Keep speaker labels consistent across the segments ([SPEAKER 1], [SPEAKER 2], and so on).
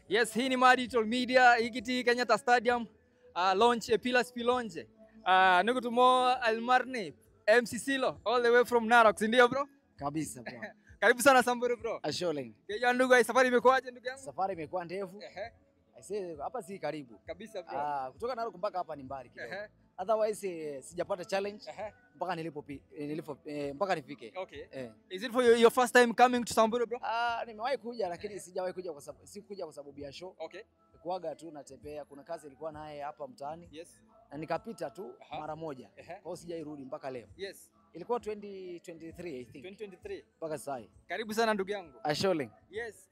[SPEAKER 1] Yes, hii ni Digital Media, hiki Kenyatta Stadium, launch Pillars Pilonje. Niko tumo Almarni, MC Silo, all the way from Narok, ndio bro?
[SPEAKER 2] Kabisa bro.
[SPEAKER 1] Karibu sana Samburu bro.
[SPEAKER 2] Asholeng.
[SPEAKER 1] Keja ndugu, safari imekuaje ndugu yangu?
[SPEAKER 2] Safari imekuwa ndefu. Aisee, hapa si karibu.
[SPEAKER 1] Kabisa bro.
[SPEAKER 2] Kutoka Narok mpaka hapa ni mbali kidogo. Otherwise sijapata challenge mpaka mpaka nifike.
[SPEAKER 1] Okay. Is it for your first time coming to Samburu bro?
[SPEAKER 2] Nimewahi kuja lakini sijawahi kuja kwa sababu sikuja kwa sababu ya show.
[SPEAKER 1] Okay.
[SPEAKER 2] Kuaga tu natembea, kuna kazi ilikuwa naye hapa mtaani.
[SPEAKER 1] Yes.
[SPEAKER 2] Na nikapita tu mara moja. Kwa hiyo sijairudi mpaka leo.
[SPEAKER 1] Yes.
[SPEAKER 2] Ilikuwa 2023 I think.
[SPEAKER 1] 2023.
[SPEAKER 2] Mpaka sasa.
[SPEAKER 1] Karibu sana ndugu yangu.
[SPEAKER 2] Asholeng.
[SPEAKER 1] Yes.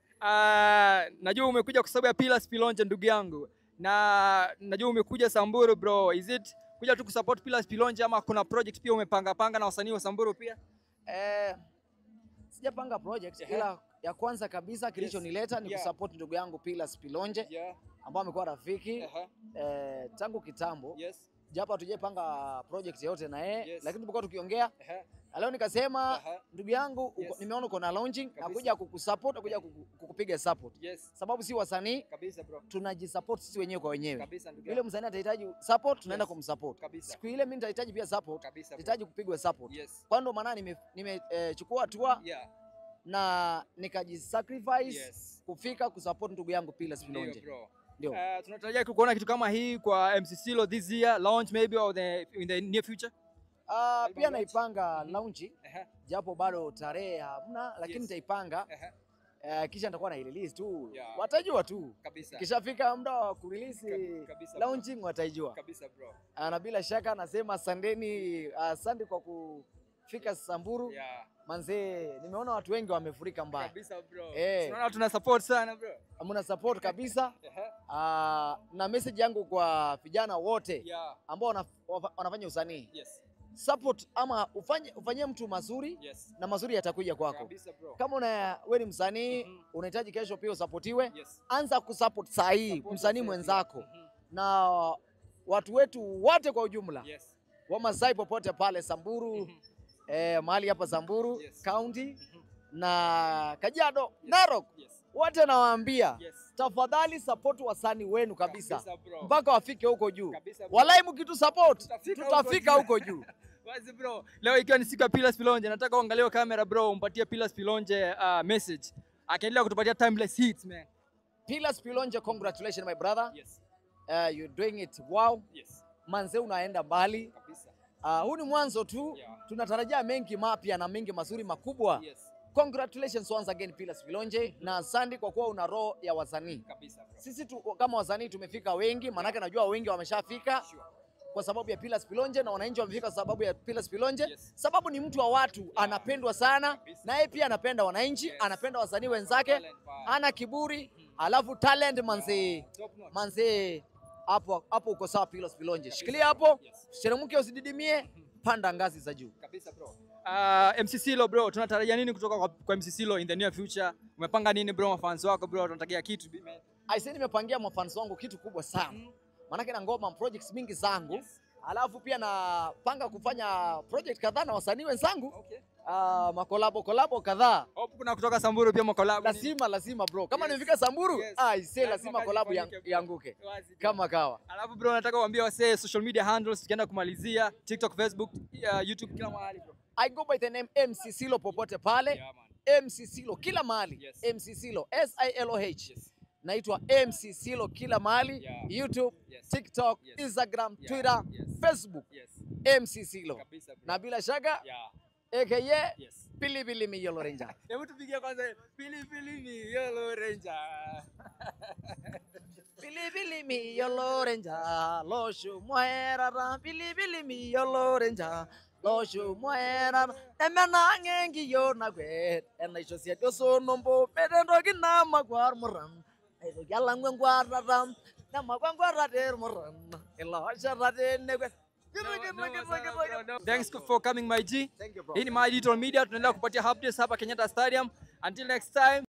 [SPEAKER 1] Najua umekuja kwa sababu ya Pillars Pilonje ndugu yangu. Na najua umekuja Samburu bro. Is it kuja tu kusupport Pillars Pilonje ama kuna project pia umepanga na wasanii wa Samburu pia?
[SPEAKER 2] Sijapanga project ila ya kwanza kabisa kilichonileta ni kusupport ndugu yangu Pillars Pilonje ambao amekuwa rafiki tangu kitambo. Japo hatujapanga project yote na yeye lakini tumekuwa tukiongea. Leo nikasema ndugu yangu nimeona uko na launching na kuja kukusupport, kuja kukupiga support. Sababu si wasanii
[SPEAKER 1] kabisa bro.
[SPEAKER 2] Tunajisupport sisi wenyewe kwa wenyewe. Yule msanii atahitaji support tunaenda kumsupport. Siku ile mimi nitahitaji pia support, nitahitaji kupigwa support. Kwa ndo maana nimechukua hatua na nikajisacrifice kufika kusupport ndugu yangu Pillars Pilonje. Ndio.
[SPEAKER 1] Tunatarajia kuona kitu kama hii kwa MC Silo this year launch maybe or in the near future.
[SPEAKER 2] Pia naipanga launch japo bado tarehe hamna lakini nitaipanga. Kisha nitakuwa na release tu. Watajua tu. Kishafika muda wa kurelease launching watajua.
[SPEAKER 1] Kabisa bro.
[SPEAKER 2] Na bila shaka nasema asante kwa kufika Samburu. Manze nimeona watu wengi wamefurika mbaya.
[SPEAKER 1] Kabisa bro. Tunaona tuna support sana bro.
[SPEAKER 2] Mna support kabisa. Na message yangu kwa vijana wote ambao wanafanya usanii. Support ama ufanye mtu mazuri na mazuri yatakuja kwako. Kama wewe ni msanii unahitaji kesho pia usapotiwe, anza kusupport saa hii msanii mwenzako na watu wetu wote kwa ujumla. Wamasai popote pale Samburu, mahali hapa Samburu County na Kajiado, Narok. Wote nawaambia tafadhali support wasanii wenu kabisa mpaka wafike huko juu. Walai mkitu support tutafika huko juu.
[SPEAKER 1] Wazi bro. Leo ikiwa ni siku ya Pillars Pilonje, nataka uangalie kamera bro, umpatie Pillars Pilonje message. Akaendelea kutupatia timeless hits man.
[SPEAKER 2] Pillars Pilonje, congratulations my brother. You're doing it wow. Manze unaenda mbali. Huu ni mwanzo tu. Tunatarajia mengi mapya na mengi mazuri makubwa. Congratulations once again Pillars Pilonje na asante kwa kuwa una roho ya wasanii. Sisi kama wasanii tumefika wengi, manake najua wengi wameshafika kwa sababu ya Pillars Pilonje na wananchi wamefika sababu ya Pillars Pilonje. Sababu ni mtu wa watu, anapendwa sana na yeye pia anapenda wananchi, anapenda wasanii wenzake, ana kiburi, alafu talent manze hapo uko sawa Pillars Pilonje. Shikilia hapo, usicheremuke, usididimie, panda ngazi za juu.
[SPEAKER 1] Kabisa bro. MC Silo bro, tunatarajia nini kutoka kwa MC Silo in the near future? Umepanga nini bro, mafans wako bro, tunatakia kitu man?
[SPEAKER 2] Nimepangia mafans wangu kitu kubwa sana. Manake na ngoma projects mingi zangu. Alafu pia napanga kufanya project kadhaa na wasanii wenzangu. Makolabo kadhaa.
[SPEAKER 1] Kuna kutoka Samburu pia makolabo.
[SPEAKER 2] Lazima bro. Kama nimefika Samburu, lazima collab yanguke. Kama kawa.
[SPEAKER 1] Alafu bro, nataka uambie wasee social media handles tukienda kumalizia, TikTok, Facebook, YouTube, kila mahali bro.
[SPEAKER 2] I go by the name MC Silo popote pale. MC Silo kila mahali. MC Silo SILOH. Naitwa MC Silo kila mahali, YouTube, TikTok, Instagram, Twitter, Facebook. MC Silo. Na bila shaka aka Pilipili mi Yellow Ranger.
[SPEAKER 1] Hebu tupigie kwanza Pilipili mi Yellow Ranger.
[SPEAKER 2] Pilipili mi Yellow Ranger, loshu muera. Pilipili mi Yellow Ranger, loshu muera. Emena ngengi yo na gwe, ena ishosia doso nombo pedendo kina magwar muram. Yalla ngwararam na magwarader muram. Ela sharade negwe.
[SPEAKER 1] Thanks for coming my G.
[SPEAKER 2] Thank you bro.
[SPEAKER 1] Hii ni Digital Media, tunaendelea kupatia updates hapa Kenyatta Stadium. Until next time.